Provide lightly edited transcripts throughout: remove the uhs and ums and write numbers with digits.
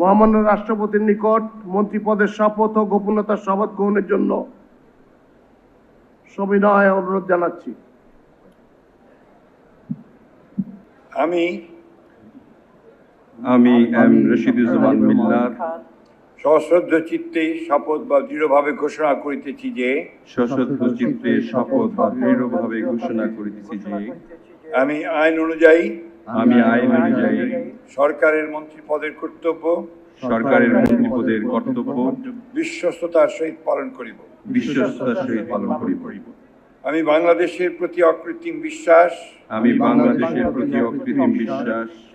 মহামান্য রাষ্ট্রপতির নিকট মন্ত্রীপদের শপথ ও গোপনীয়তার শপথ গ্রহণের জন্য সবিনয় অনুরোধ জানাচ্ছি। আমি এম রশিদুজ্জামান মিল্লাত সশ্রদ্ধ চিত্তে শপথ বা দৃঢ়ভাবে ঘোষণা করিতেছি যে সশ্রদ্ধ চিত্তে শপথ বা দৃঢ়ভাবে ঘোষণা করিতেছি যে আমি আইন অনুযায়ী সরকারের মন্ত্রী পদের কর্তব্য বিশ্বস্ততার সহিত পালন করিব। আমি বাংলাদেশের প্রতি অকৃত্রিম বিশ্বাস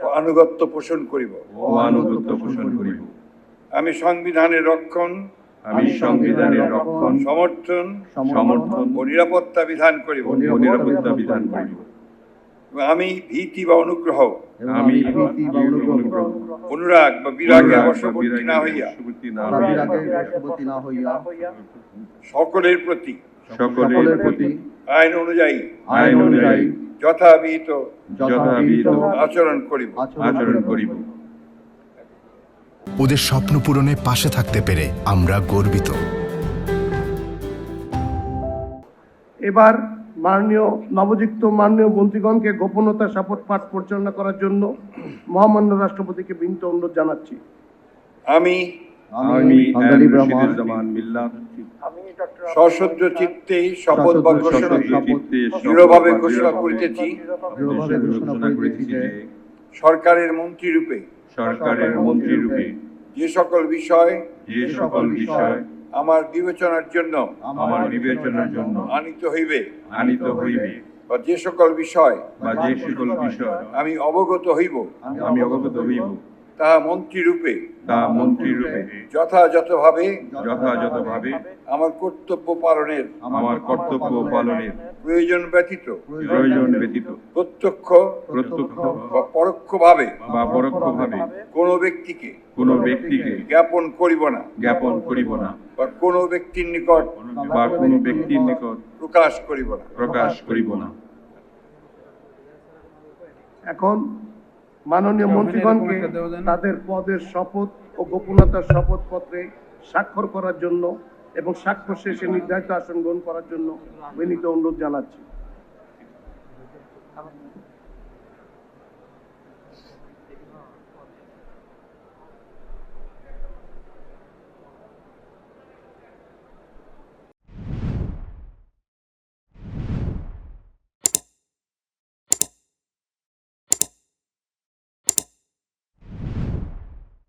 ও আনুগত্য পোষণ করিব। আমি সংবিধানের রক্ষণ সমর্থন ও নিরাপত্তা বিধান করিব। আমি ভীতি বা অনুগ্রহ অনুরাগ বা বিরাগের বশবর্তী না হইয়া সকলের প্রতি আইন অনুযায়ী যথাবিহিত আচরণ করিব। ওদের স্বপ্ন পূরণে পাশে থাকতে পেরে আমরা গর্বিত। এবার নবযুক্ত মাননীয় মন্ত্রীগণকে গোপনীয়তার শপথ পাঠ পরিচালনা করার জন্য মহামান্য রাষ্ট্রপতিকে বিনীত অনুরোধ জানাচ্ছি। আমি সশ্রদ্ধ চিত্তে শপথ বা ঘোষণা দৃঢ়ভাবে ঘোষণা করিতেছি সরকারের মন্ত্রী রূপে যে সকল বিষয় আমার বিবেচনার জন্য আনিত হইবে বা যে সকল বিষয় আমি অবগত হইব তাহা মন্ত্রী রূপে যথাযথভাবে আমার কর্তব্য পালনের প্রয়োজন ব্যতীত প্রত্যক্ষ বা পরোক্ষভাবে কোনো ব্যক্তিকে জ্ঞাপন করিব না বা কোনো ব্যক্তির নিকট প্রকাশ করিব না। এখন মাননীয় মন্ত্রীগণকে তাদের পদের শপথ ও গোপনীয়তার শপথপত্রে স্বাক্ষর করার জন্য এবং স্বাক্ষর শেষে নির্ধারিত আসন গ্রহণ করার জন্য বিনীত অনুরোধ জানাচ্ছি।